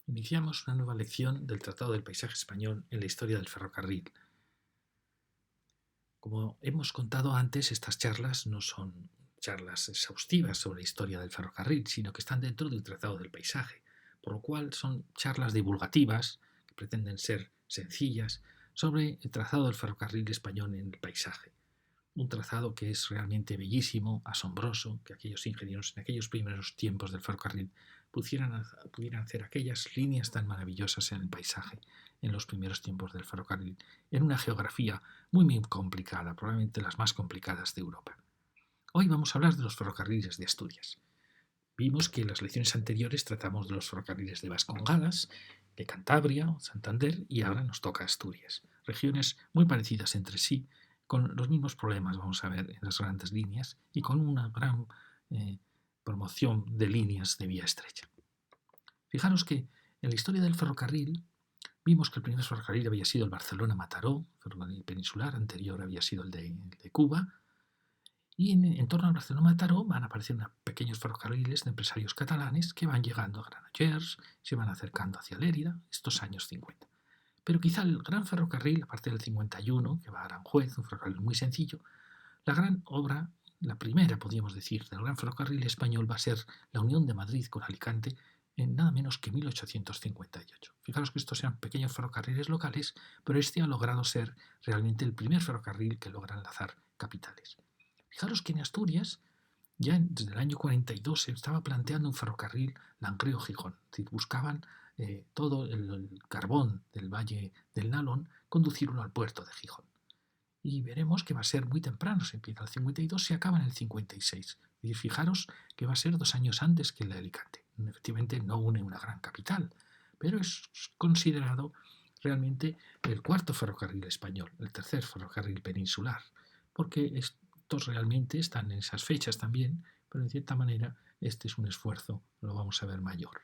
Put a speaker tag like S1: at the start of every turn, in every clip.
S1: Iniciamos una nueva lección del Tratado del Paisaje Español en la historia del ferrocarril. Como hemos contado antes, estas charlas no son charlas exhaustivas sobre la historia del ferrocarril, sino que están dentro del Tratado del Paisaje, por lo cual son charlas divulgativas que pretenden ser sencillas sobre el trazado del ferrocarril español en el paisaje. Un trazado que es realmente bellísimo, asombroso, que aquellos ingenieros en aquellos primeros tiempos del ferrocarril pudieran hacer aquellas líneas tan maravillosas en el paisaje en los primeros tiempos del ferrocarril, en una geografía muy complicada, probablemente las más complicadas de Europa. Hoy vamos a hablar de los ferrocarriles de Asturias. Vimos que en las lecciones anteriores tratamos de los ferrocarriles de Vascongadas, de Cantabria, Santander y ahora nos toca Asturias. Regiones muy parecidas entre sí, con los mismos problemas, vamos a ver, en las grandes líneas y con una gran promoción de líneas de vía estrecha. Fijaros que en la historia del ferrocarril vimos que el primer ferrocarril había sido el Barcelona-Mataró, ferrocarril peninsular, anterior había sido el de Cuba, y en torno al Barcelona-Mataró van a aparecer unos pequeños ferrocarriles de empresarios catalanes que van llegando a Granollers, se van acercando hacia Lérida, estos años 50. Pero quizá el gran ferrocarril, a partir del 51, que va a Aranjuez, un ferrocarril muy sencillo, la gran obra, la primera, podríamos decir, del gran ferrocarril español va a ser la unión de Madrid con Alicante en nada menos que 1858. Fijaros que estos eran pequeños ferrocarriles locales, pero este ha logrado ser realmente el primer ferrocarril que logra enlazar capitales. Fijaros que en Asturias, ya desde el año 42 se estaba planteando un ferrocarril Langreo-Gijón. Es decir, buscaban todo el carbón del valle del Nalón, conducirlo al puerto de Gijón. Y veremos que va a ser muy temprano, se empieza el 52, se acaba en el 56. Y fijaros que va a ser 2 años antes que el de Alicante. Efectivamente no une una gran capital, pero es considerado realmente el cuarto ferrocarril español, el tercer ferrocarril peninsular, porque estos realmente están en esas fechas también, pero en cierta manera este es un esfuerzo, lo vamos a ver, mayor.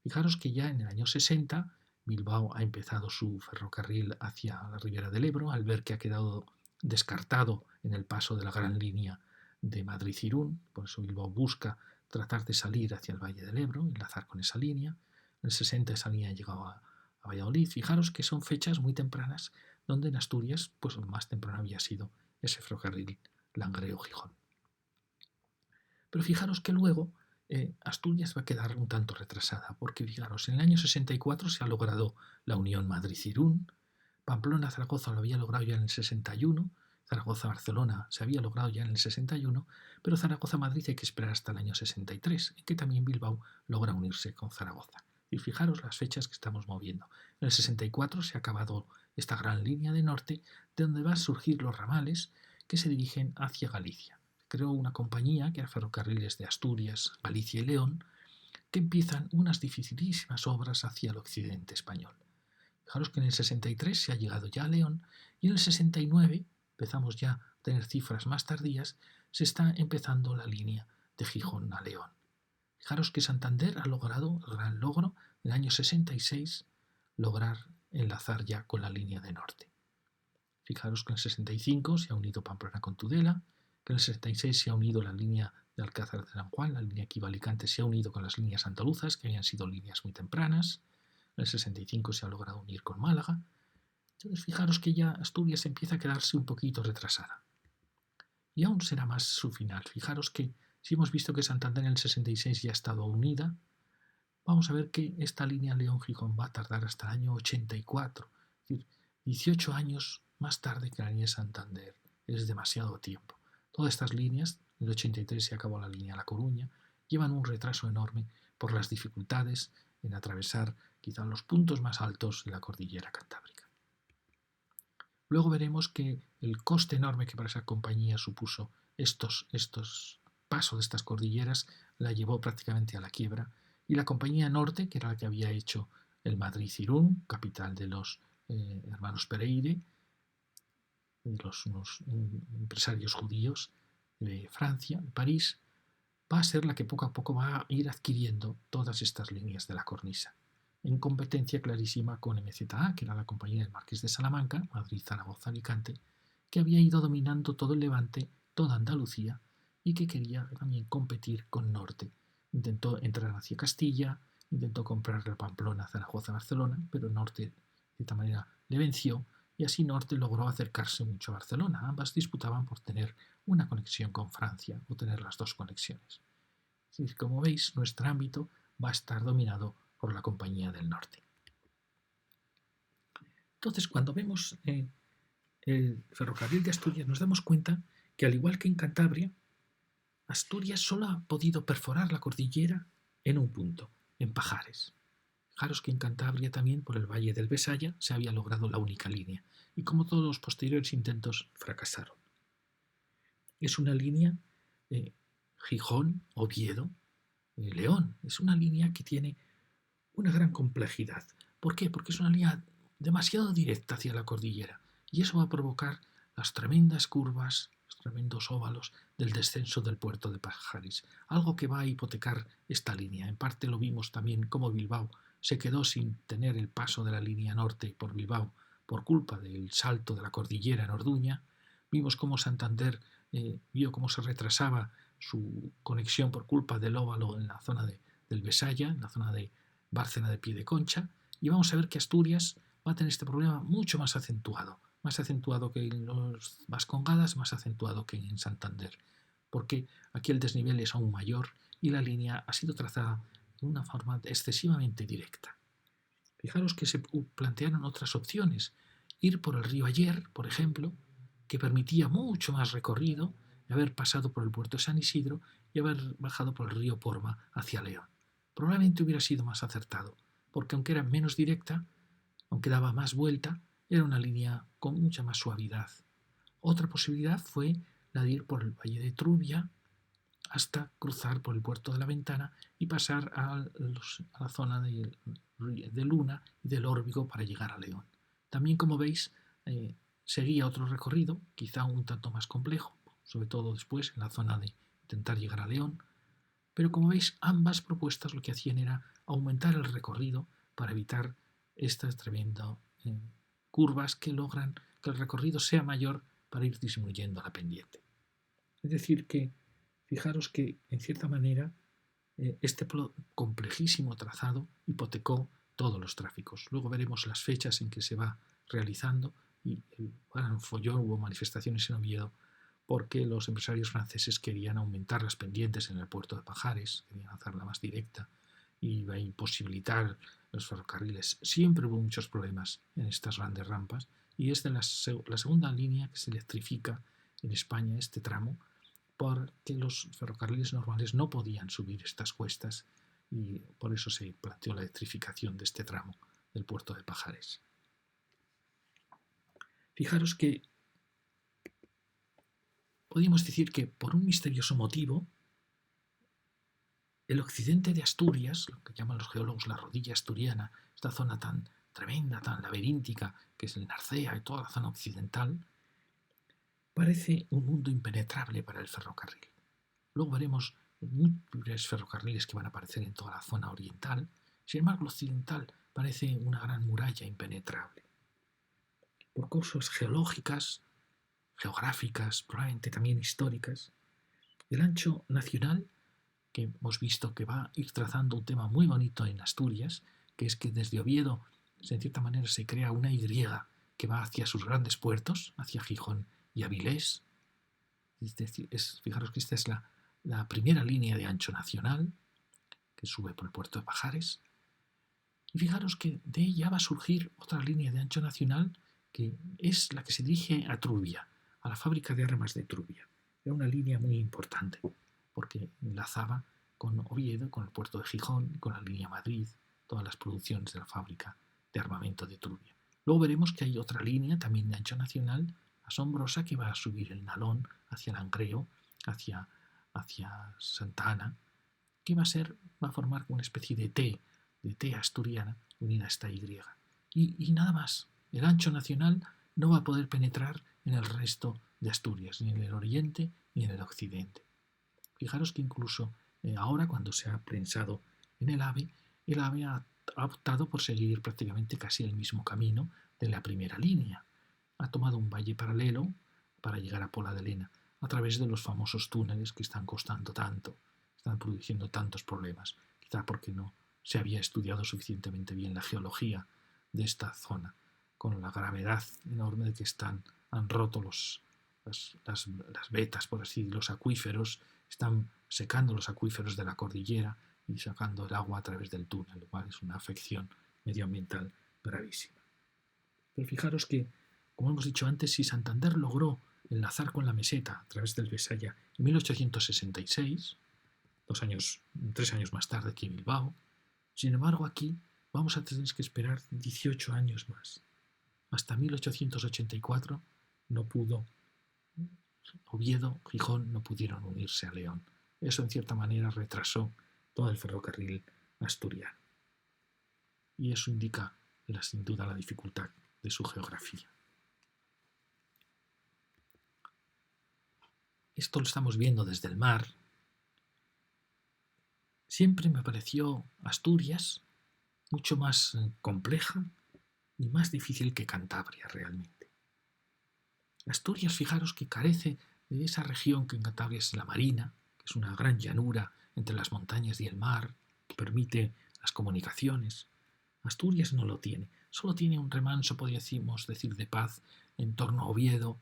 S1: Fijaros que ya en el año 60 Bilbao ha empezado su ferrocarril hacia la ribera del Ebro al ver que ha quedado descartado en el paso de la gran línea de Madrid-Irún, por eso Bilbao busca tratar de salir hacia el Valle del Ebro, enlazar con esa línea. En el 60 esa línea ha llegado a Valladolid. Fijaros que son fechas muy tempranas donde en Asturias, pues más temprano había sido ese ferrocarril Langreo-Gijón. Pero fijaros que luego Asturias va a quedar un tanto retrasada, porque fijaros, en el año 64 se ha logrado la unión Madrid-Irún, Pamplona-Zaragoza lo había logrado ya en el 61, Zaragoza-Barcelona se había logrado ya en el 61, pero Zaragoza-Madrid hay que esperar hasta el año 63, en que también Bilbao logra unirse con Zaragoza. Y fijaros las fechas que estamos moviendo. En el 64 se ha acabado esta gran línea de norte, de donde van a surgir los ramales que se dirigen hacia Galicia. Creó una compañía que era Ferrocarriles de Asturias, Galicia y León, que empiezan unas dificilísimas obras hacia el occidente español. Fijaros que en el 63 se ha llegado ya a León y en el 69, empezamos ya a tener cifras más tardías, se está empezando la línea de Gijón a León. Fijaros que Santander ha logrado el gran logro en el año 66 lograr enlazar ya con la línea de norte. Fijaros que en el 65 se ha unido Pamplona con Tudela, que en el 66 se ha unido la línea de Alcázar de San Juan, la línea Quiva-Alicante se ha unido con las líneas andaluzas, que habían sido líneas muy tempranas. En el 65 se ha logrado unir con Málaga. Entonces fijaros que ya Asturias empieza a quedarse un poquito retrasada. Y aún será más su final. Fijaros que si hemos visto que Santander en el 66 ya ha estado unida, vamos a ver que esta línea León-Gijón va a tardar hasta el año 84. Es decir, 18 años más tarde que la línea de Santander. Es demasiado tiempo. Todas estas líneas, en el 83 se acabó la línea La Coruña, llevan un retraso enorme por las dificultades en atravesar quizá los puntos más altos de la cordillera cantábrica. Luego veremos que el coste enorme que para esa compañía supuso estos pasos de estas cordilleras la llevó prácticamente a la quiebra, y la compañía Norte, que era la que había hecho el Madrid-Irún, capital de los hermanos Pereire, de unos empresarios judíos de Francia, de París, va a ser la que poco a poco va a ir adquiriendo todas estas líneas de la cornisa, en competencia clarísima con MZA, que era la compañía del Marqués de Salamanca, Madrid, Zaragoza, Alicante, que había ido dominando todo el Levante, toda Andalucía, y que quería también competir con Norte. Intentó entrar hacia Castilla, intentó comprarle a Pamplona, Zaragoza, Barcelona, pero Norte de esta manera le venció y así Norte logró acercarse mucho a Barcelona. Ambas disputaban por tener una conexión con Francia o tener las dos conexiones. Es decir, como veis, nuestro ámbito va a estar dominado por la Compañía del Norte. Entonces, cuando vemos el ferrocarril de Asturias, nos damos cuenta que, al igual que en Cantabria, Asturias solo ha podido perforar la cordillera en un punto, en Pajares. Fijaros que en Cantabria también, por el valle del Besaya, se había logrado la única línea, y como todos los posteriores intentos, fracasaron. Es una línea Gijón, Oviedo, León. Es una línea que tiene una gran complejidad. ¿Por qué? Porque es una línea demasiado directa hacia la cordillera, y eso va a provocar las tremendas curvas, los tremendos óvalos del descenso del puerto de Pajares, algo que va a hipotecar esta línea. En parte lo vimos también como Bilbao se quedó sin tener el paso de la línea norte por Bilbao por culpa del salto de la cordillera en Orduña. Vimos cómo Santander vio cómo se retrasaba su conexión por culpa del óvalo en la zona del Besaya, en la zona de Bárcena de Piedeconcha, y vamos a ver que Asturias va a tener este problema mucho más acentuado que en los Vascongadas, más acentuado que en Santander, porque aquí el desnivel es aún mayor y la línea ha sido trazada de una forma excesivamente directa. Fijaros que se plantearon otras opciones, ir por el río Aller, por ejemplo, que permitía mucho más recorrido, y haber pasado por el puerto de San Isidro y haber bajado por el río Porma hacia León. Probablemente hubiera sido más acertado, porque aunque era menos directa, aunque daba más vuelta, era una línea con mucha más suavidad. Otra posibilidad fue la de ir por el valle de Trubia hasta cruzar por el puerto de la Ventana y pasar a la zona de Luna y del Órbigo para llegar a León. También, como veis, seguía otro recorrido, quizá un tanto más complejo, sobre todo después en la zona de intentar llegar a León, pero como veis, ambas propuestas lo que hacían era aumentar el recorrido para evitar estas tremendas curvas que logran que el recorrido sea mayor para ir disminuyendo la pendiente. Es decir, que fijaros que, en cierta manera, este complejísimo trazado hipotecó todos los tráficos. Luego veremos las fechas en que se va realizando y el gran follón, hubo manifestaciones en Oviedo porque los empresarios franceses querían aumentar las pendientes en el puerto de Pajares, querían hacerla más directa y iba a imposibilitar los ferrocarriles. Siempre hubo muchos problemas en estas grandes rampas y es de la segunda línea que se electrifica en España este tramo, porque los ferrocarriles normales no podían subir estas cuestas y por eso se planteó la electrificación de este tramo del puerto de Pajares. Fijaros que podríamos decir que por un misterioso motivo el occidente de Asturias, lo que llaman los geólogos la rodilla asturiana, esta zona tan tremenda, tan laberíntica que es el Narcea y toda la zona occidental, parece un mundo impenetrable para el ferrocarril. Luego veremos múltiples ferrocarriles que van a aparecer en toda la zona oriental. Sin embargo, el occidental parece una gran muralla impenetrable. Por causas geológicas, geográficas, probablemente también históricas, el ancho nacional, que hemos visto que va a ir trazando un tema muy bonito en Asturias, que es que desde Oviedo, en cierta manera, se crea una Y que va hacia sus grandes puertos, hacia Gijón y Avilés. Fijaros que esta es la primera línea de ancho nacional que sube por el puerto de Pajares. Y fijaros que de ella va a surgir otra línea de ancho nacional que es la que se dirige a Trubia, a la fábrica de armas de Trubia. Era una línea muy importante porque enlazaba con Oviedo, con el puerto de Gijón, con la línea Madrid, todas las producciones de la fábrica de armamento de Trubia. Luego veremos que hay otra línea también de ancho nacional asombrosa que va a subir el Nalón hacia Langreo, hacia Santa Ana, que va a formar una especie de T asturiana unida a esta Y. Y nada más. El ancho nacional no va a poder penetrar en el resto de Asturias, ni en el oriente ni en el occidente. Fijaros que incluso ahora, cuando se ha prensado en el AVE ha optado por seguir prácticamente casi el mismo camino de la primera línea. Ha tomado un valle paralelo para llegar a Pola de Lena, a través de los famosos túneles que están costando tanto, están produciendo tantos problemas, quizá porque no se había estudiado suficientemente bien la geología de esta zona, con la gravedad enorme de que han roto las vetas, por así decirlo, los acuíferos, están secando los acuíferos de la cordillera y sacando el agua a través del túnel, lo cual es una afección medioambiental gravísima. Pero fijaros que, como hemos dicho antes, si Santander logró enlazar con la meseta a través del Besaya en 1866, 3 años más tarde que Bilbao, sin embargo aquí vamos a tener que esperar 18 años más. Hasta 1884 no pudo, Oviedo, Gijón no pudieron unirse a León. Eso en cierta manera retrasó todo el ferrocarril asturiano. Y eso indica sin duda la dificultad de su geografía. Esto lo estamos viendo desde el mar. Siempre me pareció Asturias mucho más compleja y más difícil que Cantabria realmente. Asturias, fijaros que carece de esa región que en Cantabria es la marina, que es una gran llanura entre las montañas y el mar, que permite las comunicaciones. Asturias no lo tiene, solo tiene un remanso, podríamos decir, de paz en torno a Oviedo,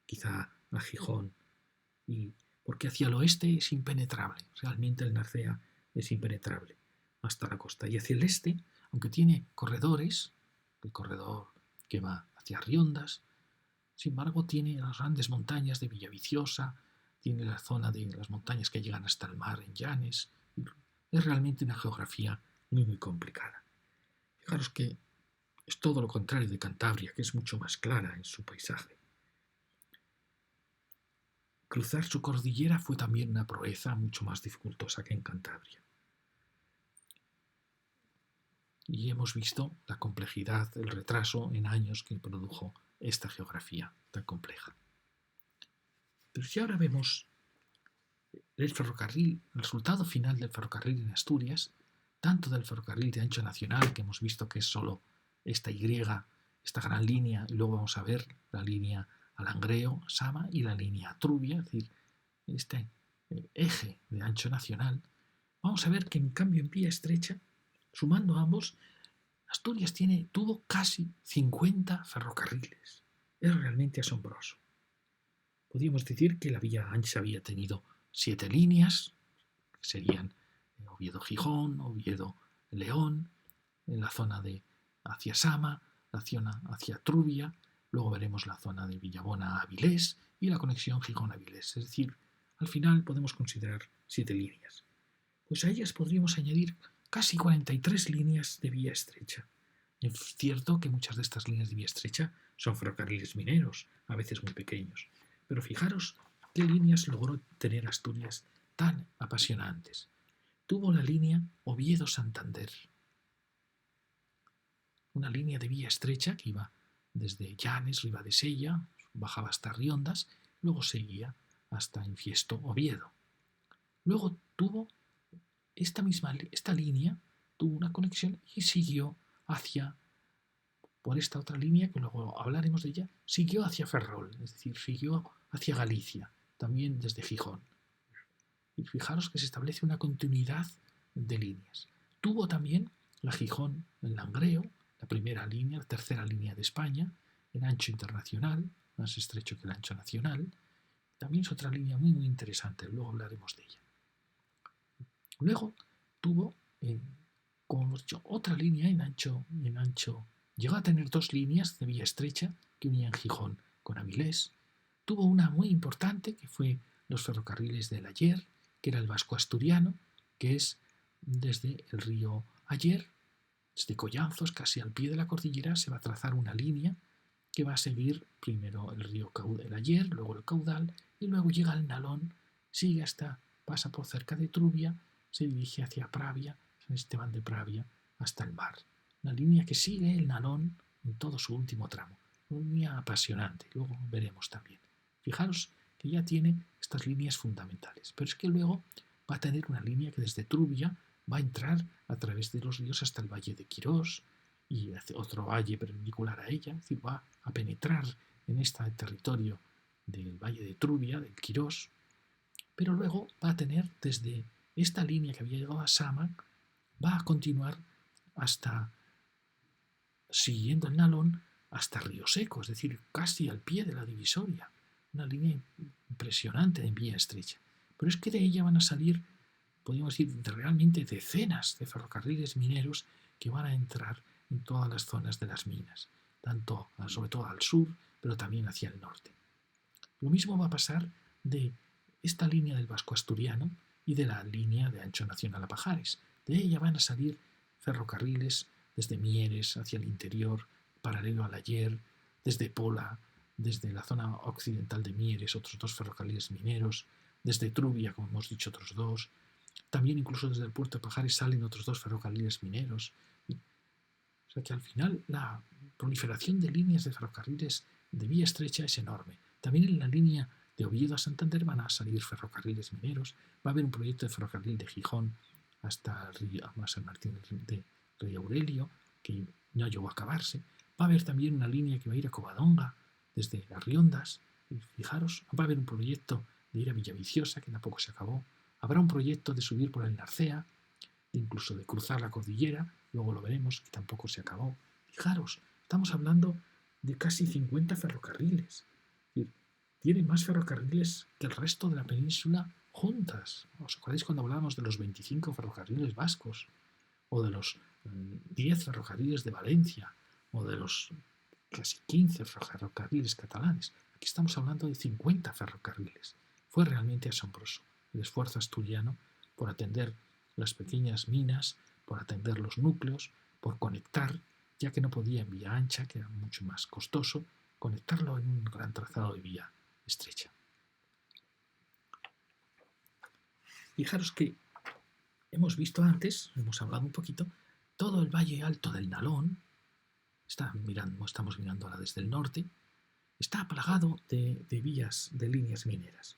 S1: quizá a Gijón, y porque hacia el oeste es impenetrable, realmente el Narcea es impenetrable hasta la costa. Y hacia el este, aunque tiene corredores, el corredor que va hacia Riondas, sin embargo tiene las grandes montañas de Villaviciosa, tiene la zona de las montañas que llegan hasta el mar en Llanes. Es realmente una geografía muy, muy complicada. Fijaros que es todo lo contrario de Cantabria, que es mucho más clara en su paisaje. Cruzar su cordillera fue también una proeza mucho más dificultosa que en Cantabria. Y hemos visto la complejidad, el retraso en años que produjo esta geografía tan compleja. Pero si ahora vemos el ferrocarril, el resultado final del ferrocarril en Asturias, tanto del ferrocarril de ancho nacional, que hemos visto que es solo esta Y, esta gran línea, y luego vamos a ver la línea a Langreo, Sama, y la línea a Trubia, es decir, este eje de ancho nacional, vamos a ver que en cambio en vía estrecha, sumando ambos, Asturias tuvo casi 50 ferrocarriles. Es realmente asombroso. Podríamos decir que la vía ancha había tenido 7 líneas, que serían Oviedo-Gijón, Oviedo-León, en la zona de hacia Sama, la zona hacia Trubia, luego veremos la zona de Villabona a Avilés y la conexión Gijón-Avilés. Es decir, al final podemos considerar 7 líneas. Pues a ellas podríamos añadir casi 43 líneas de vía estrecha. Es cierto que muchas de estas líneas de vía estrecha son ferrocarriles mineros, a veces muy pequeños, pero fijaros qué líneas logró tener Asturias tan apasionantes. Tuvo la línea Oviedo-Santander, una línea de vía estrecha que iba desde Llanes, Ribadesella, bajaba hasta Riondas, luego seguía hasta Infiesto, Oviedo. Luego tuvo esta línea, tuvo una conexión y siguió por esta otra línea, que luego hablaremos de ella, siguió hacia Ferrol, es decir, siguió hacia Galicia, también desde Gijón. Y fijaros que se establece una continuidad de líneas. Tuvo también la Gijón en Langreo, la primera línea, la tercera línea de España, en ancho internacional, más estrecho que el ancho nacional. También es otra línea muy, muy interesante, luego hablaremos de ella. Luego tuvo, como hemos dicho, otra línea en ancho. Llegó a tener 2 líneas de vía estrecha que unían Gijón con Avilés. Tuvo una muy importante que fue los ferrocarriles del Ayer, que era el vasco asturiano, que es desde el río Ayer, desde Collanzos, casi al pie de la cordillera, se va a trazar una línea que va a seguir primero el río el Ayer, luego el Caudal, y luego llega al Nalón, sigue pasa por cerca de Trubia, se dirige hacia Pravia, San Esteban de Pravia, hasta el mar. Una línea que sigue el Nalón en todo su último tramo. Una línea apasionante, luego veremos también. Fijaros que ya tiene estas líneas fundamentales, pero es que luego va a tener una línea que desde Trubia va a entrar a través de los ríos hasta el valle de Quirós y otro valle perpendicular a ella, es decir, va a penetrar en este territorio del valle de Trubia, del Quirós, pero luego va a tener desde esta línea que había llegado a Sama, va a continuar hasta, siguiendo el Nalón, hasta Río Seco, es decir, casi al pie de la divisoria. Una línea impresionante en vía estrecha. Pero es que de ella van a salir, podríamos decir, realmente decenas de ferrocarriles mineros que van a entrar en todas las zonas de las minas, tanto, sobre todo al sur, pero también hacia el norte. Lo mismo va a pasar de esta línea del Vasco Asturiano y de la línea de ancho nacional a Pajares. De ella van a salir ferrocarriles desde Mieres hacia el interior, paralelo al Aller, desde Pola, desde la zona occidental de Mieres, otros dos ferrocarriles mineros, desde Trubia, como hemos dicho, otros dos. También incluso desde el puerto de Pajares salen otros dos ferrocarriles mineros. O sea que al final la proliferación de líneas de ferrocarriles de vía estrecha es enorme. También en la línea de Oviedo a Santander van a salir ferrocarriles mineros. Va a haber un proyecto de ferrocarril de Gijón hasta San Martín de Rey Aurelio, que no llegó a acabarse. Va a haber también una línea que va a ir a Covadonga, desde las Riondas. Y fijaros, va a haber un proyecto de ir a Villaviciosa, que tampoco se acabó. Habrá un proyecto de subir por el Narcea, incluso de cruzar la cordillera, luego lo veremos, que tampoco se acabó. Fijaros, estamos hablando de casi 50 ferrocarriles. Es decir, tiene más ferrocarriles que el resto de la península juntas. ¿Os acordáis cuando hablábamos de los 25 ferrocarriles vascos? O de los 10 ferrocarriles de Valencia, o de los casi 15 ferrocarriles catalanes. Aquí estamos hablando de 50 ferrocarriles. Fue realmente asombroso el esfuerzo asturiano por atender las pequeñas minas, por atender los núcleos, por conectar, ya que no podía en vía ancha, que era mucho más costoso, conectarlo en un gran trazado de vía estrecha. Fijaros que hemos visto antes, hemos hablado un poquito, todo el valle alto del Nalón, estamos mirando ahora desde el norte, está plagado de vías, de líneas mineras.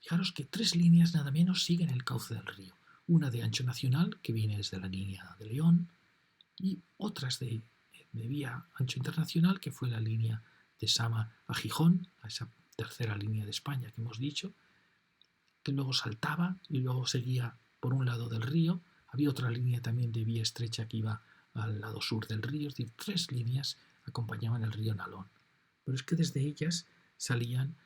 S1: Fijaros que 3 líneas nada menos siguen el cauce del río. Una de ancho nacional, que viene desde la línea de León, y otras de vía ancho internacional, que fue la línea de Sama a Gijón, a esa tercera línea de España que hemos dicho, que luego saltaba y luego seguía por un lado del río. Había otra línea también de vía estrecha que iba al lado sur del río, es decir, 3 líneas acompañaban el río Nalón. Pero es que desde ellas salían,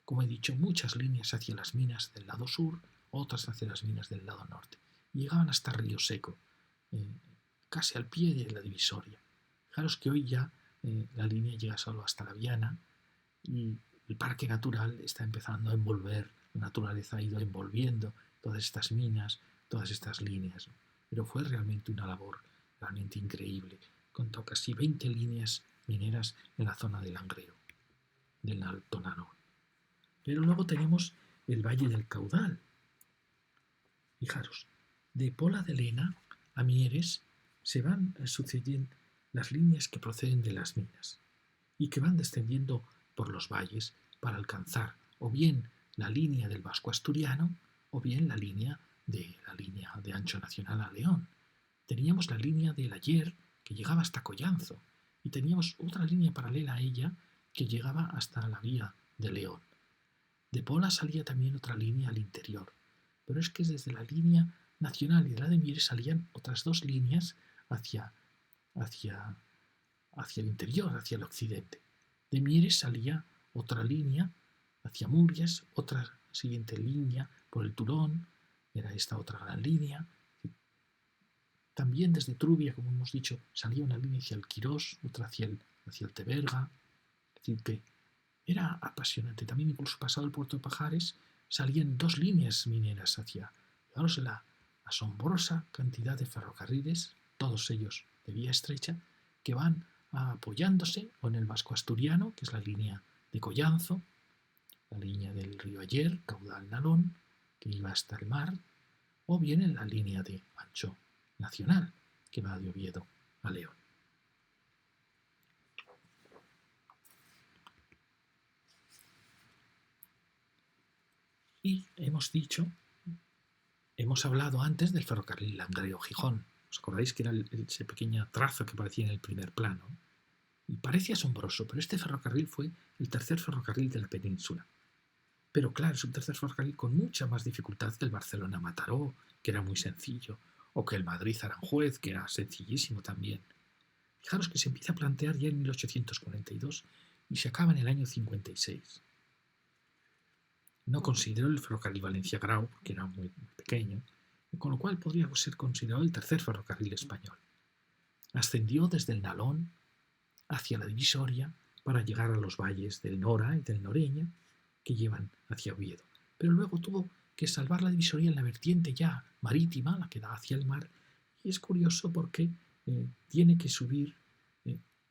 S1: como he dicho, muchas líneas hacia las minas del lado sur, otras hacia las minas del lado norte. Y llegaban hasta Río Seco, casi al pie de la divisoria. Fijaros que hoy ya la línea llega solo hasta la Viana y el parque natural está empezando a envolver, la naturaleza ha ido envolviendo todas estas minas, todas estas líneas. Pero fue realmente una labor realmente increíble. Contó casi 20 líneas mineras en la zona del Langreo, del Alto Nalón. Pero luego tenemos el Valle del Caudal. Fijaros, de Pola de Lena a Mieres se van sucediendo las líneas que proceden de las minas y que van descendiendo por los valles para alcanzar o bien la línea del Vasco Asturiano o bien la línea de ancho nacional a León. Teníamos la línea del Aller que llegaba hasta Collanzo y teníamos otra línea paralela a ella que llegaba hasta la vía de León. De Pola salía también otra línea al interior, pero es que desde la línea nacional y de la de Mieres salían otras 2 líneas hacia el interior, hacia el occidente. De Mieres salía otra línea hacia Murias, otra siguiente línea por el Turón, era esta otra gran línea. También desde Trubia, como hemos dicho, salía una línea hacia el Quirós, otra hacia el Teberga. Es decir, que era apasionante. También incluso pasado el puerto de Pajares salían 2 líneas mineras hacia, fijaros, la asombrosa cantidad de ferrocarriles, todos ellos de vía estrecha, que van apoyándose o en el Vasco Asturiano, que es la línea de Collanzo, la línea del río Aller, caudal Nalón, que iba hasta el mar, o bien en la línea de ancho nacional, que va de Oviedo a León. Y hemos hablado antes del ferrocarril Langreo-Gijón. ¿Os acordáis que era ese pequeño trazo que aparecía en el primer plano? Y parece asombroso, pero este ferrocarril fue el tercer ferrocarril de la península. Pero claro, es un tercer ferrocarril con mucha más dificultad que el Barcelona-Mataró, que era muy sencillo, o que el Madrid-Aranjuez, que era sencillísimo también. Fijaros que se empieza a plantear ya en 1842 y se acaba en el año 56. No consideró el ferrocarril Valencia-Grau, porque era muy pequeño, y con lo cual podría ser considerado el tercer ferrocarril español. Ascendió desde el Nalón hacia la divisoria para llegar a los valles del Nora y del Noreña que llevan hacia Oviedo. Pero luego tuvo que salvar la divisoria en la vertiente ya marítima, la que da hacia el mar, y es curioso porque tiene que subir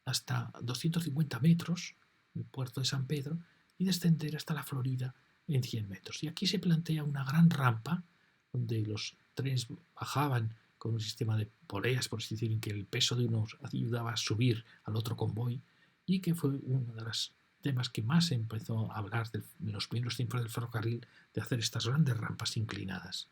S1: hasta 250 metros, el puerto de San Pedro, y descender hasta la Florida en 100 metros. Y aquí se plantea una gran rampa donde los trenes bajaban con un sistema de poleas, por así decir, en que el peso de uno ayudaba a subir al otro convoy, y que fue uno de los temas que más se empezó a hablar en los primeros tiempos del ferrocarril, de hacer estas grandes rampas inclinadas,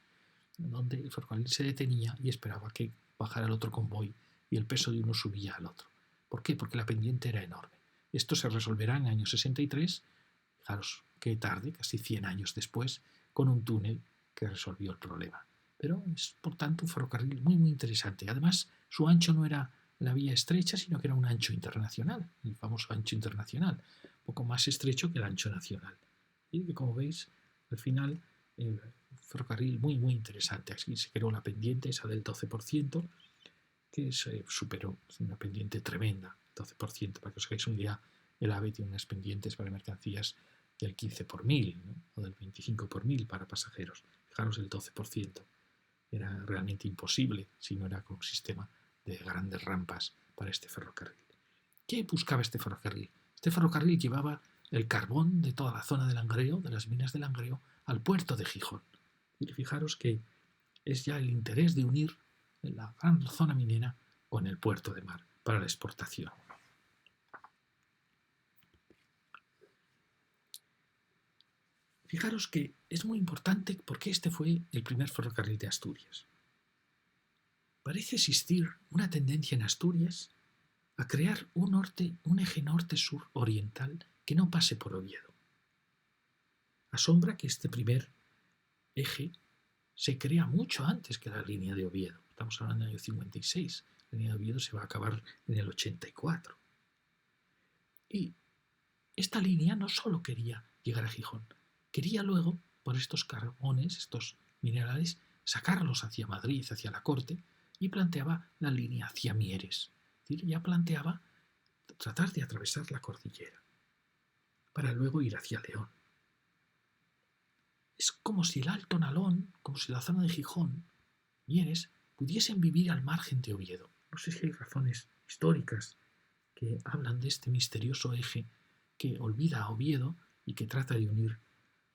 S1: donde el ferrocarril se detenía y esperaba que bajara el otro convoy y el peso de uno subía al otro. ¿Por qué? Porque la pendiente era enorme. Esto se resolverá en el año 63, fijaros qué tarde, casi 100 años después, con un túnel que resolvió el problema. Pero es, por tanto, un ferrocarril muy, muy interesante. Además, su ancho no era la vía estrecha, sino que era un ancho internacional, el famoso ancho internacional, un poco más estrecho que el ancho nacional. Y que, como veis, al final, el ferrocarril muy, muy interesante. Aquí se creó la pendiente, esa del 12%, que se superó, es una pendiente tremenda, 12%, para que os hagáis una idea. El AVE tiene unas pendientes para mercancías del 15 por mil, ¿no? O del 25 por mil para pasajeros. Fijaros, el 12%. Era realmente imposible si no era con un sistema de grandes rampas para este ferrocarril. ¿Qué buscaba este ferrocarril? Este ferrocarril llevaba el carbón de toda la zona del Langreo, de las minas del Langreo, al puerto de Gijón. Y fijaros que es ya el interés de unir la gran zona minera con el puerto de mar para la exportación. Fijaros que es muy importante porque este fue el primer ferrocarril de Asturias. Parece existir una tendencia en Asturias a crear un eje norte-sur oriental que no pase por Oviedo. Asombra que este primer eje se crea mucho antes que la línea de Oviedo. Estamos hablando del año 56. La línea de Oviedo se va a acabar en el 84. Y esta línea no solo quería llegar a Gijón, quería luego, por estos carbones, estos minerales, sacarlos hacia Madrid, hacia la corte, y planteaba la línea hacia Mieres. Es decir, ya planteaba tratar de atravesar la cordillera para luego ir hacia León. Es como si el Alto Nalón, como si la zona de Gijón, Mieres, pudiesen vivir al margen de Oviedo. No sé si hay razones históricas que hablan de este misterioso eje que olvida a Oviedo y que trata de unir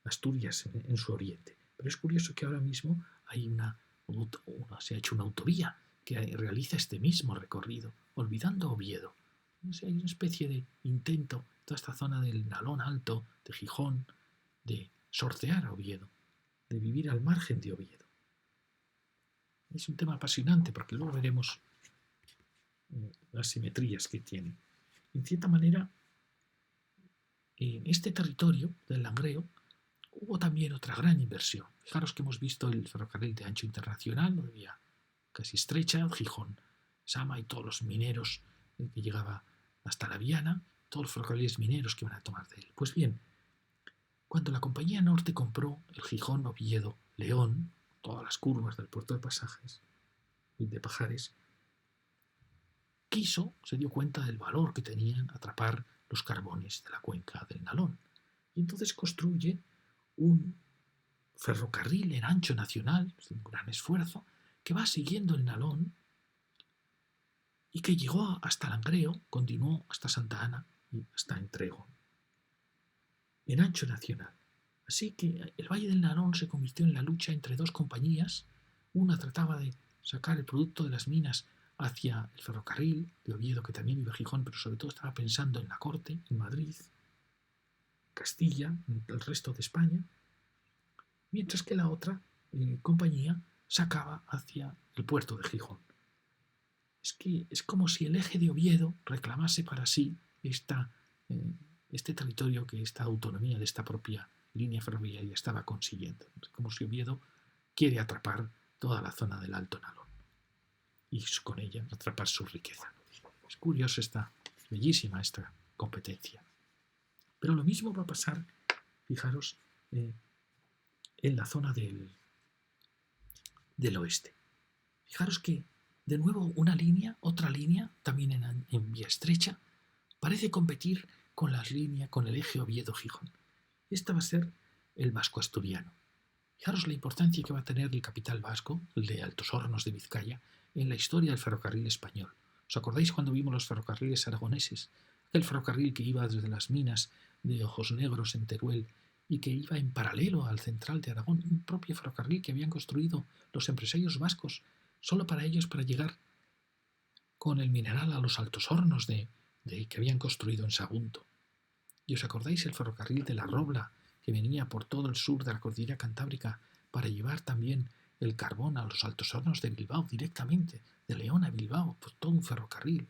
S1: Asturias en su oriente. Pero es curioso que ahora mismo se ha hecho una autovía que realiza este mismo recorrido, olvidando a Oviedo. Hay una especie de intento, toda esta zona del Nalón Alto, de Gijón, de sortear a Oviedo, de vivir al margen de Oviedo. Es un tema apasionante porque luego veremos las simetrías que tiene. En cierta manera, en este territorio del Langreo hubo también otra gran inversión. Fijaros que hemos visto el ferrocarril de ancho internacional, una vía casi estrecha, Gijón, Sama y todos los mineros que llegaba hasta la Viana, todos los ferrocarriles mineros que van a tomar de él. Pues bien, cuando la Compañía Norte compró el Gijón, Oviedo, León, todas las curvas del puerto de Pasajes y de Pajares, se dio cuenta del valor que tenían atrapar los carbones de la cuenca del Nalón. Y entonces construye un ferrocarril en ancho nacional, es un gran esfuerzo, que va siguiendo el Nalón y que llegó hasta Langreo, continuó hasta Santa Ana y hasta Entrego, en ancho nacional. Así que el Valle del Nalón se convirtió en la lucha entre dos compañías. Una trataba de sacar el producto de las minas hacia el ferrocarril de Oviedo, que también iba a Gijón, pero sobre todo estaba pensando en la corte, en Madrid, Castilla, en el resto de España, mientras que la otra compañía sacaba hacia el puerto de Gijón. Es que es como si el eje de Oviedo reclamase para sí este territorio que esta autonomía de esta propia línea ferroviaria estaba consiguiendo. Es como si Oviedo quiere atrapar toda la zona del Alto Nalón. y con ella atrapar su riqueza. Es curioso, bellísima esta competencia. Pero lo mismo va a pasar, fijaros, en la zona del oeste. Fijaros que, de nuevo, otra línea, también en vía estrecha, parece competir con con el eje Oviedo-Gijón. Esta va a ser el vasco asturiano. Fijaros la importancia que va a tener el capital vasco, el de Altos Hornos de Vizcaya, en la historia del ferrocarril español. ¿Os acordáis cuando vimos los ferrocarriles aragoneses? El ferrocarril que iba desde las minas de Ojos Negros en Teruel y que iba en paralelo al central de Aragón, un propio ferrocarril que habían construido los empresarios vascos, solo para ellos, para llegar con el mineral a los Altos Hornos que habían construido en Sagunto. ¿Y os acordáis el ferrocarril de la Robla, que venía por todo el sur de la cordillera Cantábrica para llevar también el carbón a los Altos Hornos de Bilbao directamente, de León a Bilbao, por todo un ferrocarril?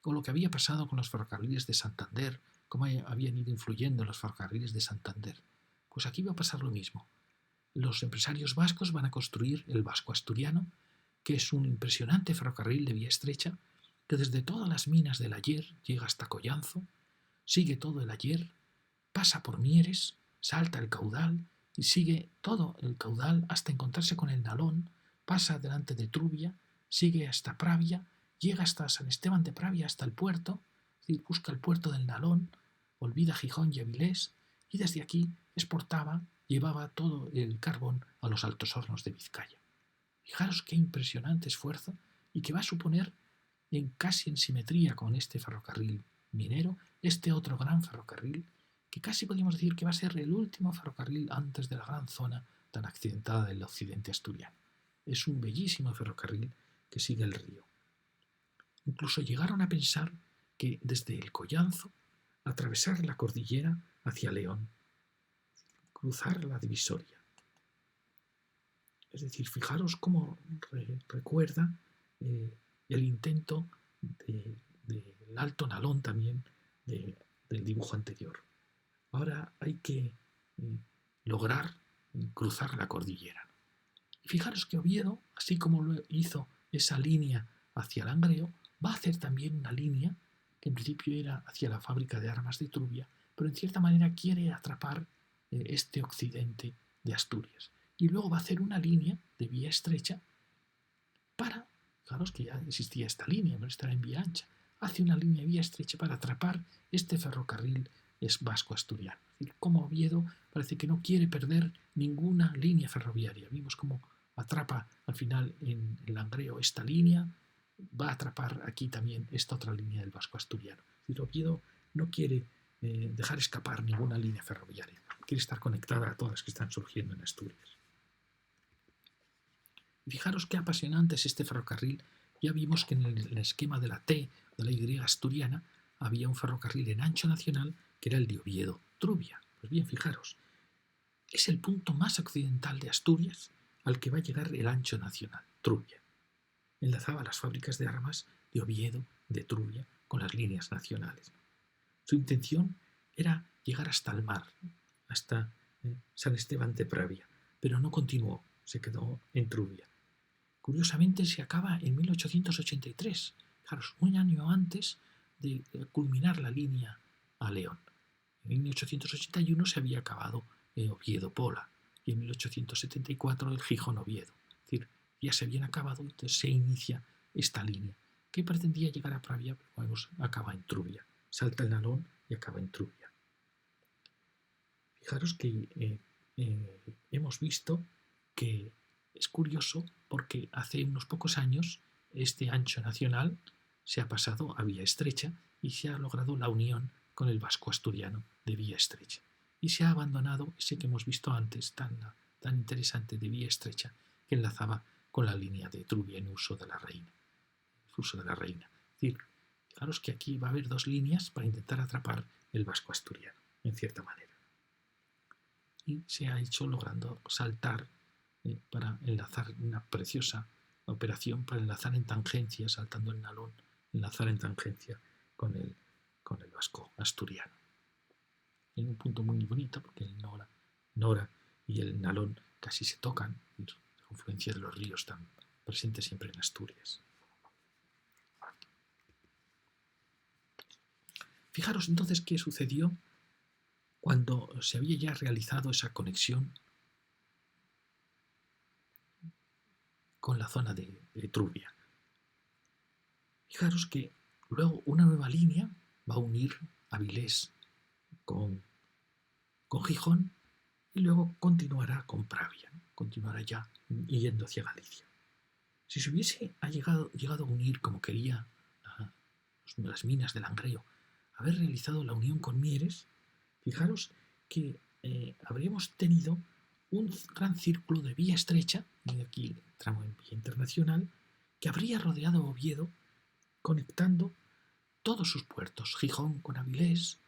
S1: O lo que había pasado con los ferrocarriles de Santander, cómo habían ido influyendo los ferrocarriles de Santander. Pues aquí va a pasar lo mismo. Los empresarios vascos van a construir el vasco asturiano, que es un impresionante ferrocarril de vía estrecha, que desde todas las minas del Ayer llega hasta Collanzo, sigue todo el Ayer, pasa por Mieres, salta el caudal y sigue todo el caudal hasta encontrarse con el Nalón, pasa delante de Trubia, sigue hasta Pravia, llega hasta San Esteban de Pravia, hasta el puerto, es decir, busca el puerto del Nalón, olvida Gijón y Avilés, y desde aquí llevaba todo el carbón a los Altos Hornos de Vizcaya. Fijaros qué impresionante esfuerzo y que va a suponer casi en simetría con este ferrocarril minero, este otro gran ferrocarril, que casi podríamos decir que va a ser el último ferrocarril antes de la gran zona tan accidentada del occidente asturiano. Es un bellísimo ferrocarril que sigue el río. Incluso llegaron a pensar que desde el Collanzo atravesar la cordillera hacia León, cruzar la divisoria. Es decir, fijaros cómo recuerda el intento del Alto Nalón también del dibujo anterior. Ahora hay que lograr cruzar la cordillera. Y fijaros que Oviedo, así como lo hizo esa línea hacia Langreo, va a hacer también una línea que en principio era hacia la fábrica de armas de Trubia, pero en cierta manera quiere atrapar este occidente de Asturias. Y luego va a hacer una línea de vía estrecha para, fijaros que ya existía esta línea, pero esta era en vía ancha, hace una línea de vía estrecha para atrapar este ferrocarril vasco-asturiano. Es decir, como Oviedo parece que no quiere perder ninguna línea ferroviaria. Vimos cómo atrapa al final en el Langreo esta línea, va a atrapar aquí también esta otra línea del vasco-asturiano. Es decir, Oviedo no quiere dejar escapar ninguna línea ferroviaria, quiere estar conectada a todas las que están surgiendo en Asturias. Fijaros qué apasionante es este ferrocarril. Ya vimos que en el esquema de la T, de la Y asturiana, había un ferrocarril en ancho nacional que era el de Oviedo-Trubia. Pues bien, fijaros, es el punto más occidental de Asturias al que va a llegar el ancho nacional, Trubia. Enlazaba las fábricas de armas de Oviedo, de Trubia, con las líneas nacionales. Su intención era llegar hasta el mar, hasta San Esteban de Pravia, pero no continuó, se quedó en Trubia. Curiosamente se acaba en 1883, fijaros, un año antes de culminar la línea a León. En 1881 se había acabado Oviedo-Pola y en 1874 el Gijón-Oviedo. Es decir, ya se habían acabado, entonces se inicia esta línea que pretendía llegar a Pravia, pero bueno, acaba en Trubia. Salta el Nalón y acaba en Trubia. Fijaros que hemos visto que es curioso porque hace unos pocos años este ancho nacional se ha pasado a vía estrecha y se ha logrado la unión con el vasco asturiano de vía estrecha. Y se ha abandonado ese que hemos visto antes, tan interesante de vía estrecha, que enlazaba con la línea de Trubia en uso de la Reina. Es decir, fijaros que aquí va a haber dos líneas para intentar atrapar el vasco asturiano, en cierta manera. Y se ha hecho logrando saltar para enlazar una preciosa operación para enlazar en tangencia, saltando el Nalón, enlazar en tangencia con el vasco asturiano. En un punto muy bonito, porque el Nora y el Nalón casi se tocan, la confluencia de los ríos tan presente siempre en Asturias. Fijaros entonces qué sucedió cuando se había ya realizado esa conexión con la zona de Etruvia. Fijaros que luego una nueva línea va a unir Avilés con Gijón y luego continuará con Pravia, ¿no? Continuará ya yendo hacia Galicia. Si se hubiese llegado a unir como quería las minas de Langreo, haber realizado la unión con Mieres, fijaros que habríamos tenido un gran círculo de vía estrecha, y aquí tramo en vía internacional, que habría rodeado Oviedo, conectando todos sus puertos, Gijón con Avilés,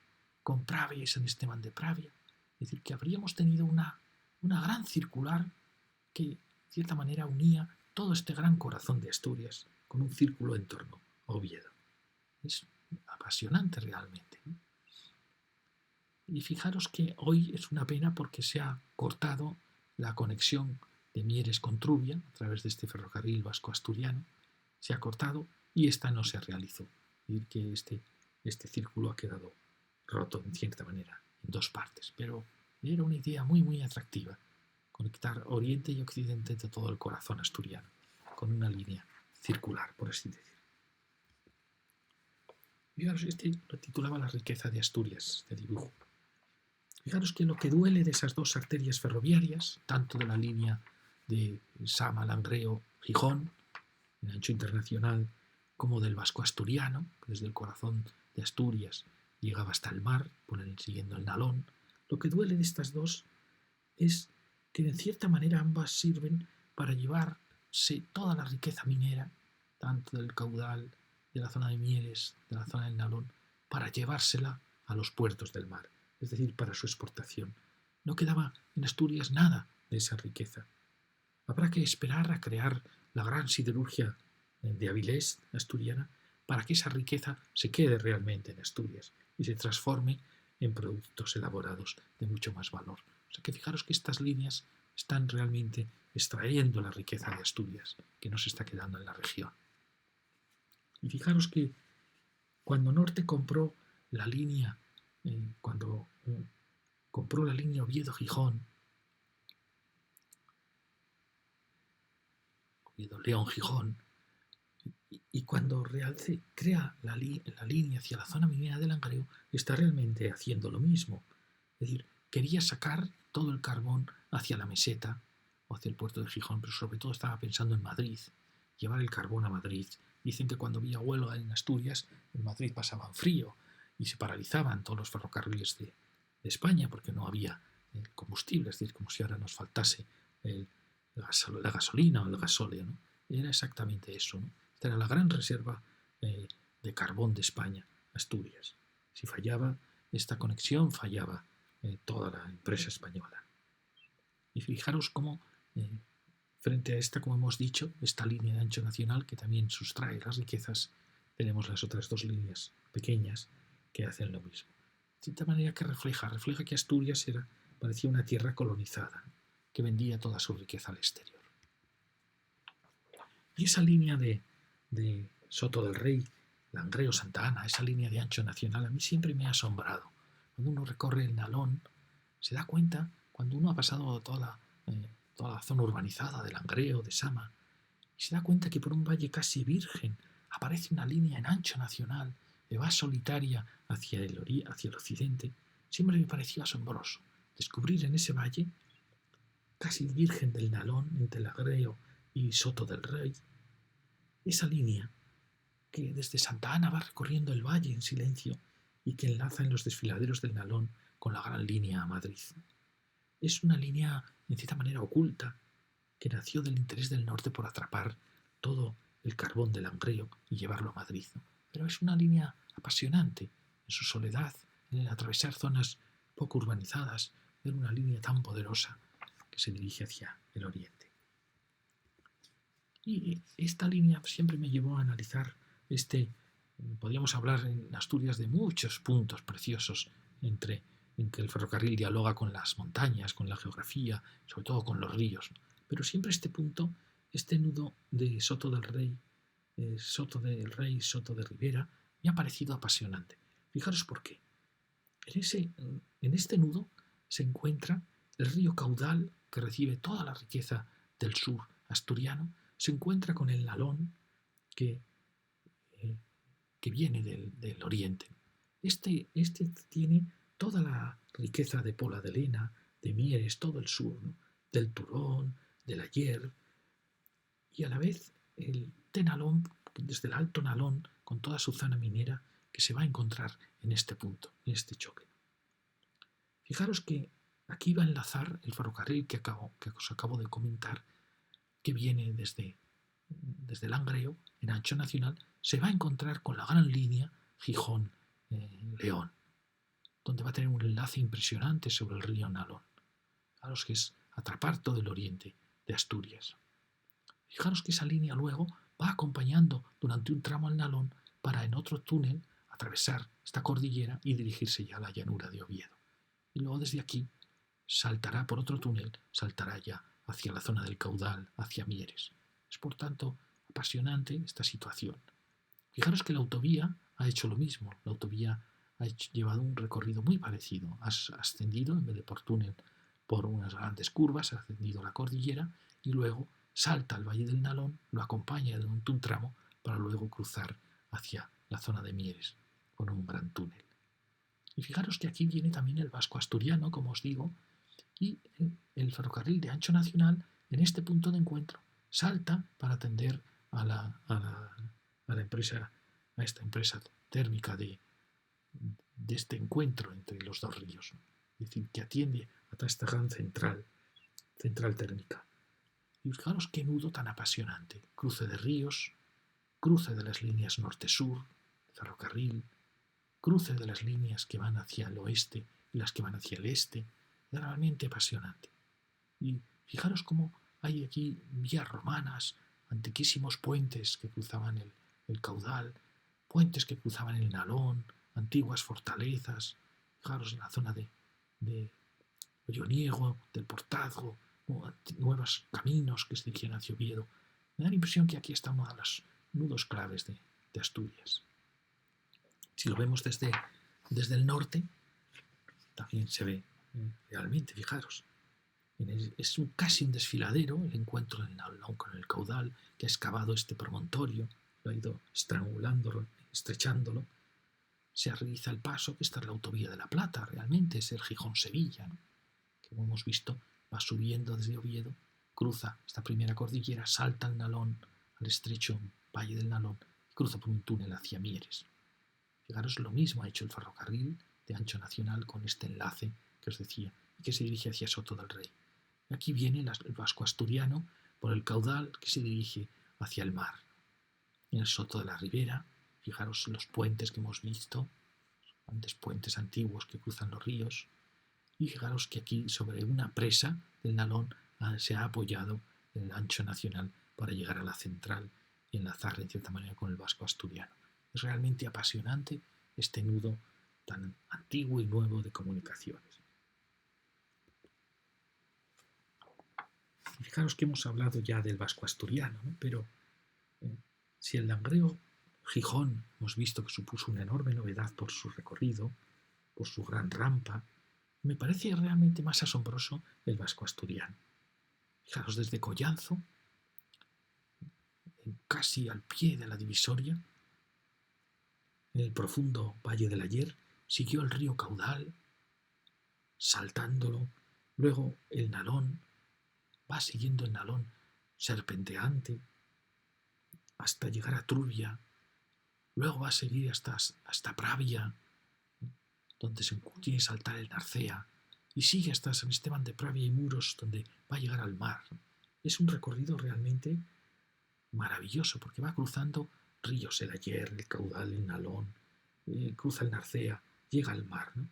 S1: con Pravia y San Esteban de Pravia. Es decir, que habríamos tenido una gran circular que, de cierta manera, unía todo este gran corazón de Asturias con un círculo en torno a Oviedo. Es apasionante realmente, ¿no? Y fijaros que hoy es una pena porque se ha cortado la conexión de Mieres con Trubia a través de este ferrocarril vasco-asturiano. Se ha cortado y esta no se realizó. Es decir, que este círculo ha quedado roto en cierta manera en dos partes, pero era una idea muy muy atractiva, conectar Oriente y Occidente de todo el corazón asturiano con una línea circular, por así decir. Fijaros, este lo titulaba La riqueza de Asturias, de dibujo. Fijaros que lo que duele de esas dos arterias ferroviarias, tanto de la línea de Sama, Langreo, Gijón, en ancho internacional, como del vasco asturiano, que desde el corazón de Asturias llegaba hasta el mar, siguiendo el Nalón, lo que duele de estas dos es que en cierta manera ambas sirven para llevarse toda la riqueza minera, tanto del caudal, de la zona de Mieres, de la zona del Nalón, para llevársela a los puertos del mar, es decir, para su exportación. No quedaba en Asturias nada de esa riqueza. Habrá que esperar a crear la gran siderurgia de Avilés asturiana para que esa riqueza se quede realmente en Asturias y se transforme en productos elaborados de mucho más valor. O sea que fijaros que estas líneas están realmente extrayendo la riqueza de Asturias, que no se está quedando en la región. Y fijaros que cuando Norte compró la línea, compró la línea Oviedo-Gijón, Oviedo-León-Gijón, y cuando crea la línea hacia la zona minera de Langreo, está realmente haciendo lo mismo. Es decir, quería sacar todo el carbón hacia la meseta o hacia el puerto de Gijón, pero sobre todo estaba pensando en Madrid, llevar el carbón a Madrid. Dicen que cuando había huelga en Asturias, en Madrid pasaban frío y se paralizaban todos los ferrocarriles de España porque no había combustible, es decir, como si ahora nos faltase la gasolina o el gasóleo, ¿no? Era exactamente eso, ¿no? Esta era la gran reserva de carbón de España, Asturias. Si fallaba esta conexión, fallaba toda la empresa española. Y fijaros cómo, frente a esta, como hemos dicho, esta línea de ancho nacional que también sustrae las riquezas, tenemos las otras dos líneas pequeñas que hacen lo mismo. De cierta manera que refleja que Asturias parecía una tierra colonizada, que vendía toda su riqueza al exterior. Y esa línea de Soto del Rey, Langreo, Santa Ana, esa línea de ancho nacional, a mí siempre me ha asombrado. Cuando uno recorre el Nalón, se da cuenta, cuando uno ha pasado toda la zona urbanizada de Langreo, de Sama, y se da cuenta que por un valle casi virgen aparece una línea en ancho nacional que va solitaria hacia el occidente. Siempre me pareció asombroso descubrir en ese valle, casi virgen del Nalón, entre Langreo y Soto del Rey, esa línea que desde Santa Ana va recorriendo el valle en silencio y que enlaza en los desfiladeros del Nalón con la gran línea a Madrid. Es una línea, en cierta manera, oculta, que nació del interés del norte por atrapar todo el carbón del Langreo y llevarlo a Madrid. Pero es una línea apasionante en su soledad, en el atravesar zonas poco urbanizadas, ver una línea tan poderosa que se dirige hacia el oriente. Y esta línea siempre me llevó a analizar podríamos hablar en Asturias de muchos puntos preciosos en que el ferrocarril dialoga con las montañas, con la geografía, sobre todo con los ríos. Pero siempre este punto, este nudo de Soto del Rey, Soto de Ribera, me ha parecido apasionante. Fijaros por qué. En este nudo se encuentra el río Caudal, que recibe toda la riqueza del sur asturiano, se encuentra con el Nalón, que, eh, que viene del oriente. Este tiene toda la riqueza de Pola de Lena, de Mieres, todo el sur, ¿no? Del Turón, del Ayer, y a la vez el de Nalón, desde el Alto Nalón, con toda su zona minera, que se va a encontrar en este punto, en este choque. Fijaros que aquí va a enlazar el ferrocarril que os acabo de comentar, que viene desde Langreo, en ancho nacional, se va a encontrar con la gran línea Gijón-León, donde va a tener un enlace impresionante sobre el río Nalón. Fijaros que es atrapar todo el oriente de Asturias. Fijaros que esa línea luego va acompañando durante un tramo al Nalón para en otro túnel atravesar esta cordillera y dirigirse ya a la llanura de Oviedo. Y luego desde aquí saltará por otro túnel, saltará ya hacia la zona del Caudal, hacia Mieres. Es por tanto apasionante esta situación. Fijaros que la autovía ha hecho lo mismo. La autovía ha llevado un recorrido muy parecido. Ha ascendido, en vez de por túnel, por unas grandes curvas, ha ascendido la cordillera y luego salta al Valle del Nalón, lo acompaña durante un tramo para luego cruzar hacia la zona de Mieres con un gran túnel. Y fijaros que aquí viene también el vasco asturiano, como os digo, y el ferrocarril de ancho nacional en este punto de encuentro salta para atender a esta empresa térmica de este encuentro entre los dos ríos. Es decir, que atiende a esta gran central térmica. Y fijaros qué nudo tan apasionante. Cruce de ríos, cruce de las líneas norte-sur, ferrocarril, cruce de las líneas que van hacia el oeste y las que van hacia el este. Es realmente apasionante. Y fijaros cómo hay aquí vías romanas, antiquísimos puentes que cruzaban el Caudal, puentes que cruzaban el Nalón, antiguas fortalezas. Fijaros en la zona de Olloniego, del Portazgo, nuevos caminos que se dirigían hacia Oviedo. Me da la impresión que aquí está uno de los nudos claves de Asturias. Si lo vemos desde el norte, también se ve realmente, fijaros. Es casi un desfiladero el encuentro del Nalón con el Caudal, que ha excavado este promontorio, lo ha ido estrangulándolo, estrechándolo. Se realiza el paso, que esta es la autovía de la Plata, realmente, es el Gijón-Sevilla, ¿no? Que como hemos visto, va subiendo desde Oviedo, cruza esta primera cordillera, salta al Nalón, al estrecho Valle del Nalón, y cruza por un túnel hacia Mieres. Fijaros, lo mismo ha hecho el ferrocarril de ancho nacional con este enlace que os decía, y que se dirige hacia Soto del Rey. Aquí viene el vasco asturiano por el Caudal que se dirige hacia el mar. En el Soto de la Ribera, fijaros los puentes que hemos visto, grandes puentes antiguos que cruzan los ríos, y fijaros que aquí sobre una presa del Nalón se ha apoyado el ancho nacional para llegar a la central y enlazar en cierta manera con el vasco asturiano. Es realmente apasionante este nudo tan antiguo y nuevo de comunicaciones. Fijaros que hemos hablado ya del vasco asturiano, ¿no? Pero si el Langreo Gijón hemos visto que supuso una enorme novedad por su recorrido, por su gran rampa, me parece realmente más asombroso el vasco asturiano. Fijaros, desde Collanzo, casi al pie de la divisoria, en el profundo Valle del Ayer, siguió el río Caudal, saltándolo, luego el Nalón, va siguiendo el Nalón serpenteante hasta llegar a Trubia, luego va a seguir hasta Pravia, donde se tiene que saltar el Narcea, y sigue hasta San Esteban de Pravia y Muros, donde va a llegar al mar. Es un recorrido realmente maravilloso, porque va cruzando ríos, el Ayer, el Caudal, el Nalón, cruza el Narcea, llega al mar, ¿no?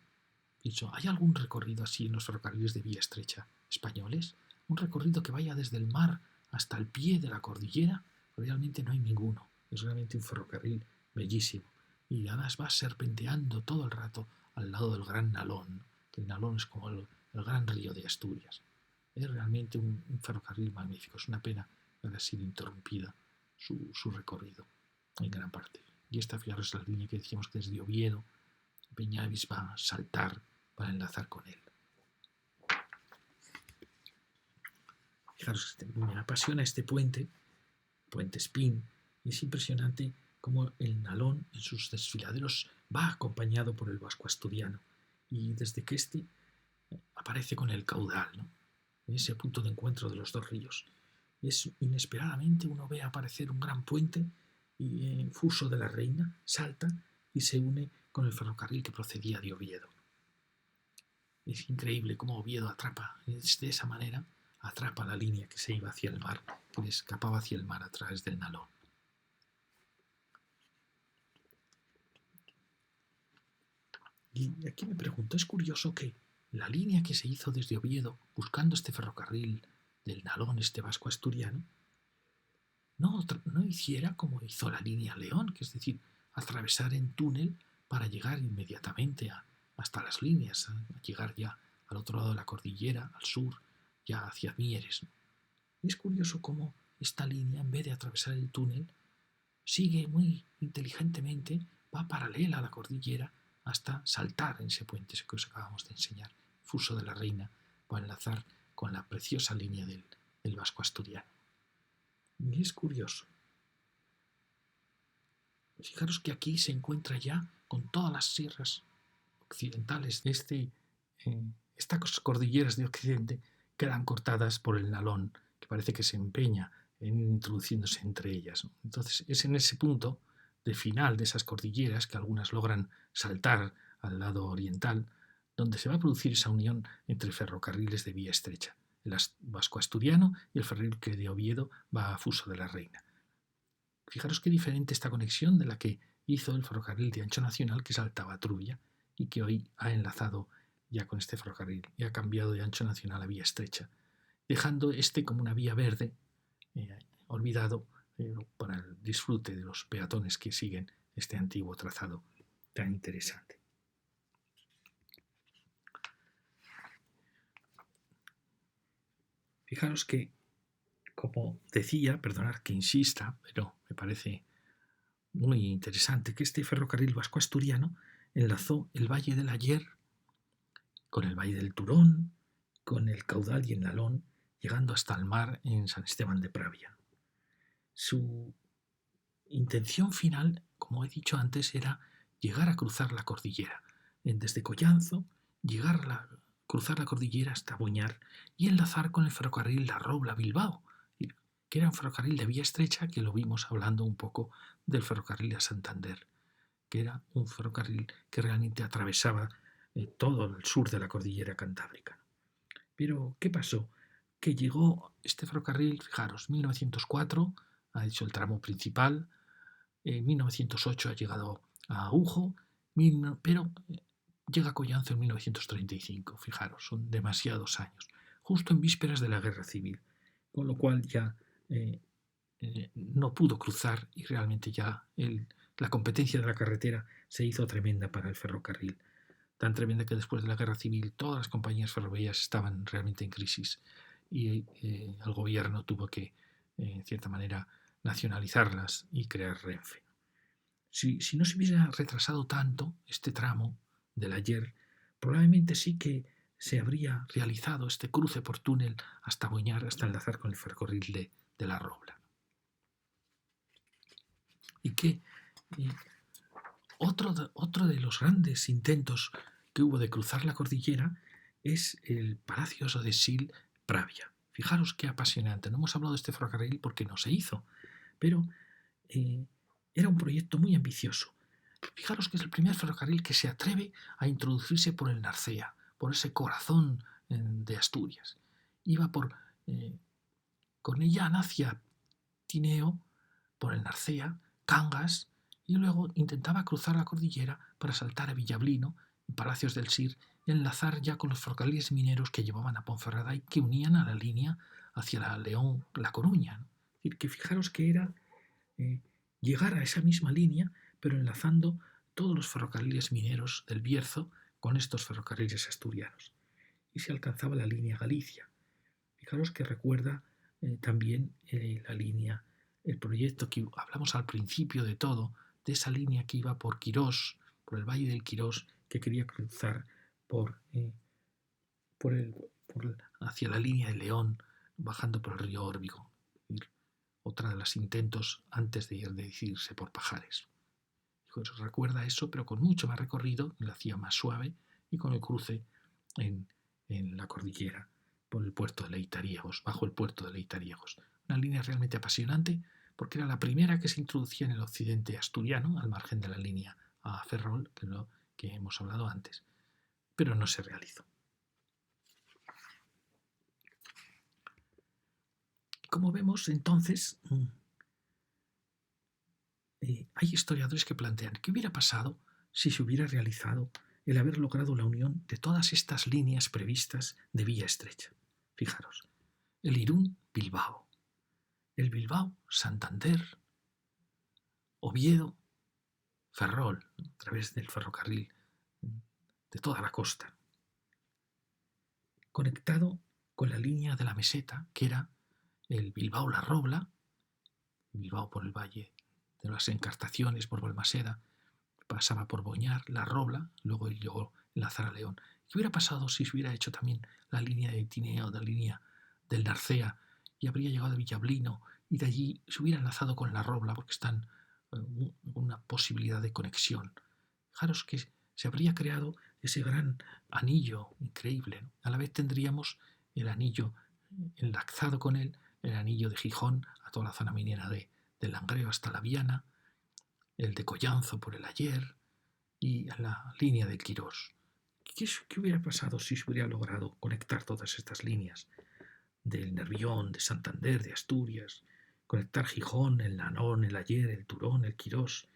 S1: ¿Hay algún recorrido así en los ferrocarriles de vía estrecha españoles? Un recorrido que vaya desde el mar hasta el pie de la cordillera. Realmente no hay ninguno. Es realmente un ferrocarril bellísimo. Y además va serpenteando todo el rato al lado del Gran Nalón, que el Nalón es como el gran río de Asturias. Es realmente un ferrocarril magnífico. Es una pena que haya sido interrumpida su recorrido en gran parte. Y esta, fijaros, es la línea que decíamos que desde Oviedo Peñavis va a saltar para enlazar con él. Fijaros, me apasiona este puente Spin, y es impresionante cómo el Nalón en sus desfiladeros va acompañado por el vasco asturiano, y desde que aparece con el caudal, ¿no? En ese punto de encuentro de los dos ríos. Inesperadamente uno ve aparecer un gran puente y en Fuso de la Reina salta y se une con el ferrocarril que procedía de Oviedo. Es increíble cómo Oviedo atrapa, de esa manera, atrapa la línea que se iba hacia el mar, que escapaba hacia el mar a través del Nalón. Y aquí me pregunto, es curioso que la línea que se hizo desde Oviedo, buscando este ferrocarril del Nalón, este vasco asturiano, no hiciera como hizo la línea León, que es decir, atravesar en túnel para llegar inmediatamente hasta las líneas, a llegar ya al otro lado de la cordillera, al sur, ya hacia Mieres, ¿no? Y es curioso cómo esta línea, en vez de atravesar el túnel, sigue muy inteligentemente, va paralela a la cordillera hasta saltar en ese puente que os acabamos de enseñar, Fuso de la Reina, para enlazar con la preciosa línea del vasco asturiano. Y es curioso. Fijaros que aquí se encuentra ya con todas las sierras occidentales de estas cordilleras de Occidente quedan cortadas por el Nalón, que parece que se empeña en ir introduciéndose entre ellas, ¿no? Entonces es en ese punto de final de esas cordilleras que algunas logran saltar al lado oriental, donde se va a producir esa unión entre ferrocarriles de vía estrecha, el vasco asturiano y el ferrocarril que de Oviedo va a Fuso de la Reina. Fijaros qué diferente esta conexión de la que hizo el ferrocarril de ancho nacional que saltaba a Trubia y que hoy ha enlazado ya con este ferrocarril y ha cambiado de ancho nacional a vía estrecha, dejando como una vía verde, olvidado para el disfrute de los peatones que siguen este antiguo trazado tan interesante. Fijaros que, como decía, perdonad que insista, pero me parece muy interesante que este ferrocarril vasco asturiano enlazó el Valle del Ayer con el Valle del Turón, con el Caudal y el Nalón, llegando hasta el mar en San Esteban de Pravia. Su intención final, como he dicho antes, era llegar a cruzar la cordillera, desde Collanzo, cruzar la cordillera hasta Boñar y enlazar con el ferrocarril La Robla-Bilbao, que era un ferrocarril de vía estrecha, que lo vimos hablando un poco del ferrocarril a Santander, que era un ferrocarril que realmente atravesaba todo el sur de la cordillera cantábrica. Pero, ¿qué pasó? Que llegó este ferrocarril, fijaros, 1904 ha hecho el tramo principal, en 1908 ha llegado a Agujo, pero llega a Collanzo en 1935, fijaros, son demasiados años, justo en vísperas de la Guerra Civil, con lo cual ya no pudo cruzar y realmente ya la competencia de la carretera se hizo tremenda para el ferrocarril. Tan tremenda que después de la Guerra Civil todas las compañías ferroviarias estaban realmente en crisis y el gobierno tuvo que, en cierta manera, nacionalizarlas y crear Renfe. Si no se hubiera retrasado tanto este tramo del ayer, probablemente sí que se habría realizado este cruce por túnel hasta Boñar, hasta enlazar con el ferrocarril de La Robla. Otro de los grandes intentos que hubo de cruzar la cordillera es el Palacio de Sil Pravia. Fijaros qué apasionante. No hemos hablado de este ferrocarril porque no se hizo, pero era un proyecto muy ambicioso. Fijaros que es el primer ferrocarril que se atreve a introducirse por el Narcea, por ese corazón de Asturias. Iba por Cornellán hacia Tineo, por el Narcea, Cangas, y luego intentaba cruzar la cordillera para saltar a Villablino, en Palacios del Sir, y enlazar ya con los ferrocarriles mineros que llevaban a Ponferrada y que unían a la línea hacia la León, La Coruña, ¿no? Es decir, que fijaros que era llegar a esa misma línea, pero enlazando todos los ferrocarriles mineros del Bierzo con estos ferrocarriles asturianos. Y se alcanzaba la línea Galicia. Fijaros que recuerda también la línea, el proyecto que hablamos al principio de todo, de esa línea que iba por Quirós, por el Valle del Quirós, que quería cruzar hacia la línea de León, bajando por el río Órbigo. Otra de los intentos antes de decidirse por Pajares. Recuerda eso, pero con mucho más recorrido, lo hacía más suave y con el cruce en la cordillera por el puerto de Leitariegos, bajo el puerto de Leitariegos. Una línea realmente apasionante porque era la primera que se introducía en el occidente asturiano, al margen de la línea a Ferrol, que hemos hablado antes, pero no se realizó. Como vemos, entonces, hay historiadores que plantean qué hubiera pasado si se hubiera realizado el haber logrado la unión de todas estas líneas previstas de vía estrecha. Fijaros, el Irún-Bilbao, el Bilbao-Santander, Oviedo, Ferrol, a través del ferrocarril de toda la costa, conectado con la línea de la meseta, que era el Bilbao-La Robla, Bilbao por el valle de las Encartaciones, por Balmaseda, pasaba por Boñar, La Robla, luego llegó enlazar a León. ¿Qué hubiera pasado si se hubiera hecho también la línea de Tineo, la línea del Narcea, y habría llegado a Villablino, y de allí se hubiera enlazado con La Robla, porque están una posibilidad de conexión? Fijaros que se habría creado ese gran anillo increíble, ¿no? A la vez tendríamos el anillo enlazado con él, el anillo de Gijón a toda la zona minera de Langreo hasta la Viana, el de Collanzo por el Ayer y la línea del Quirós. ¿Qué hubiera pasado si se hubiera logrado conectar todas estas líneas del Nervión, de Santander, de Asturias, conectar Gijón, el Lanón, el Ayer, el Turón, el Quirós,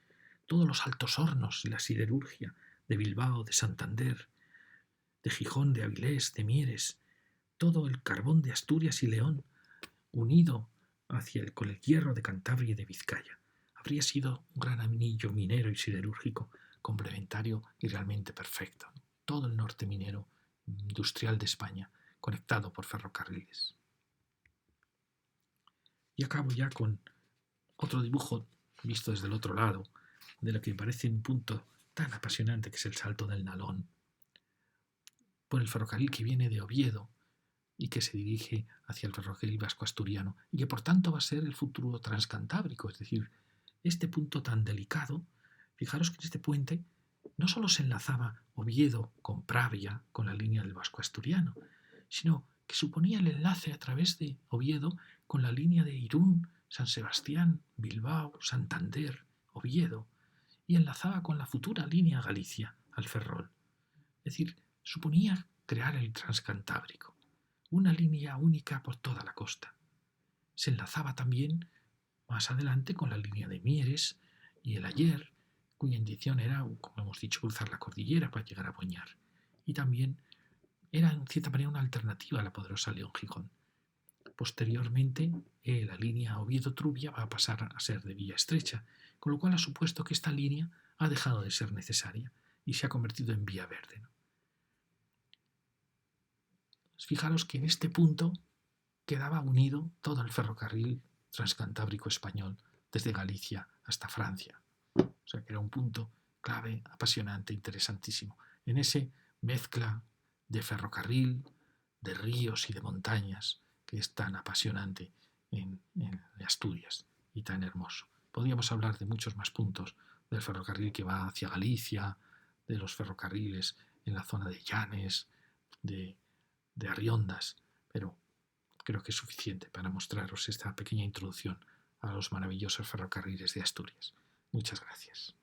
S1: todos los Altos Hornos y la siderurgia de Bilbao, de Santander, de Gijón, de Avilés, de Mieres, todo el carbón de Asturias y León unido con el hierro de Cantabria y de Vizcaya? Habría sido un gran anillo minero y siderúrgico complementario y realmente perfecto. Todo el norte minero industrial de España conectado por ferrocarriles. Y acabo ya con otro dibujo visto desde el otro lado, de lo que me parece un punto tan apasionante que es el salto del Nalón, por el ferrocarril que viene de Oviedo y que se dirige hacia el ferrocarril vasco-asturiano, y que por tanto va a ser el futuro transcantábrico, es decir, este punto tan delicado. Fijaros que en este puente no solo se enlazaba Oviedo con Pravia, con la línea del vasco-asturiano, sino que suponía el enlace a través de Oviedo con la línea de Irún, San Sebastián, Bilbao, Santander, Oviedo, y enlazaba con la futura línea Galicia al Ferrol. Es decir, suponía crear el transcantábrico, una línea única por toda la costa. Se enlazaba también más adelante con la línea de Mieres y el Ayer, cuya intención era, como hemos dicho, cruzar la cordillera para llegar a Boñar. Y también era, en cierta manera, una alternativa a la poderosa León-Gijón. Posteriormente, la línea Oviedo-Trubia va a pasar a ser de vía estrecha, con lo cual ha supuesto que esta línea ha dejado de ser necesaria y se ha convertido en vía verde, ¿no? Fijaros que en este punto quedaba unido todo el ferrocarril transcantábrico español, desde Galicia hasta Francia. O sea que era un punto clave, apasionante, interesantísimo. En ese mezcla de ferrocarril, de ríos y de montañas, que es tan apasionante en Asturias y tan hermoso. Podríamos hablar de muchos más puntos del ferrocarril que va hacia Galicia, de los ferrocarriles en la zona de Llanes, de Arriondas, pero creo que es suficiente para mostraros esta pequeña introducción a los maravillosos ferrocarriles de Asturias. Muchas gracias.